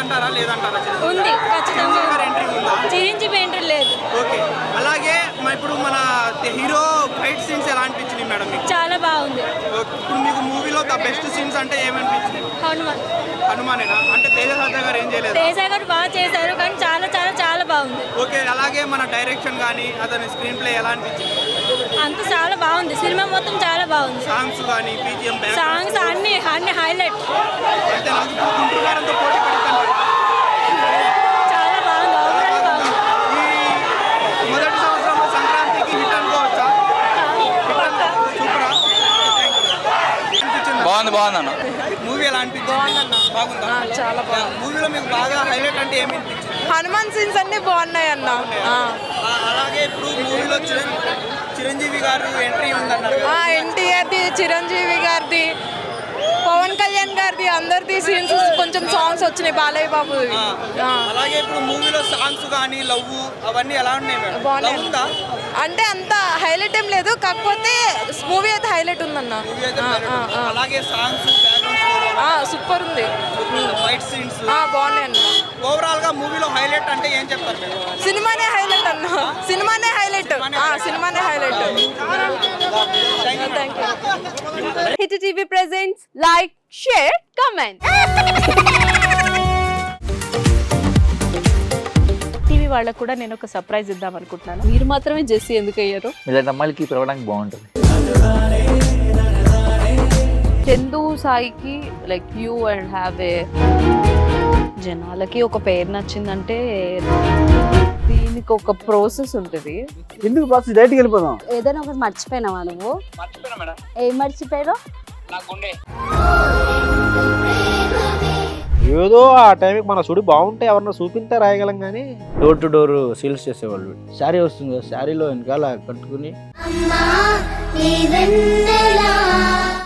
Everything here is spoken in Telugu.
ఉందంటారా లేదంటారా? ఉంది, ఖచ్చితంగా ఎంట్రీ ఉందా? చిరంజీవి ఎంట్రీ లేదు. ఓకే, అలాగే ఇప్పుడు మన హీరో ఫైట్ సీన్స్ ఎలా అనిపించింది మేడం మీకు? చాలా బాగుంది. ఇప్పుడు మీకు మూవీలో ద బెస్ట్ సీన్స్ అంటే ఏమనిపించింది? హనుమానేనా? అంటే తేజ సజ్జా గారు ఏం చేయలేదు? తేజ గారు బాగా చేశారు, కానీ చాలా చాలా చాలా బాగుంది. ఓకే, అలాగే మన డైరెక్షన్ కానీ అతని స్క్రీన్ ప్లే ఎలా అనిపించింది? అంత చాలా బాగుంది, సినిమా మొత్తం చాలా బాగుంది. సాంగ్స్ కానీ బీజిఎం సాంగ్స్ అన్ని హైలైట్. అయితే నాకు గుంటూరుగారంతో పోటీ పడుతుంది. చాలా బాగుంది, ఓవరాల్ బాగుంది. ఈ మొదటి సంవత్సరంలో సంక్రాంతికి హిట్ అనుకోవచ్చా? బాగుంది అన్న. మూవీ ఎలా అనిపించింది? బాగుందా? చాలా బాగుంది. మూవీలో మీకు బాగా హైలైట్ అంటే ఏమి అనిపించింది? హనుమాన్ సీన్స్ అన్ని బాగున్నాయి అన్న. అలాగే ఇప్పుడు మూవీలో చిరంజీవి గారు ఎంట్రీ ఉందన్నారు. ఎన్టీఆర్ది, చిరంజీవి గారిది, పవన్ కళ్యాణ్ గారిది, అందరిది సీన్స్ కొంచెం సాంగ్స్ వచ్చినాయి, బాలయ్య బాబు. అలాగే ఇప్పుడు మూవీలో సాంగ్స్ కానీ లవ్ అవన్నీ ఎలా ఉన్నాయి మేడం? బాగున్నాయి. లవ్ ఉందా? అంటే అంత హైలైట్ ఏం లేదు, కాకపోతే మూవీ అయితే హైలైట్ ఉందన్న. మూవీ అయితే అలాగే సాంగ్స్ సూపర్ ఉంది. ఫైట్ సీన్స్ బాగున్నాయి అన్న. ఓవరాల్ గా మూవీలో హైలైట్ అంటే ఏం చెప్తారు మేడం? సినిమానే హైలైట్ అన్న. సినిమానే హైలైట్. సినిమానే highlight. Thank you. Hit TV presents like, share, comment. TV వాళ్ళకు కూడా నేను ఒక సర్ప్రైజ్ ఇద్దాం అనుకుంటున్నాను. మీరు మాత్రమే జెస్సీ ఎందుకు అయ్యారు? ఇలాంటి అమ్మాయిలకి పిలవడానికి బాగుంటుంది. చందు సాయికి like you and have a జనాలకి ఒక పేరు నచ్చిందంటే దీనికి ఒక ప్రాసెస్ ఉంటుంది. ఎందుకు ప్రాసెస్? డైరెక్ట్‌గా వెళ్ళిపోదాం. ఏదైనా ఒకటి మర్చిపోయినావా నువ్వు? మర్చిపోయినా మేడం. ఏం మర్చిపోయావు? నా గుండె. ఏదో ఆ టైంకి మన సుడి బాగుంటే ఎవరన్నా చూపిస్తే రాయగలం కానీ డోర్ టు డోర్ సేల్స్ చేసేవాళ్ళు. శారీ వస్తుంది, శారీలో వెనకాల కట్టుకుని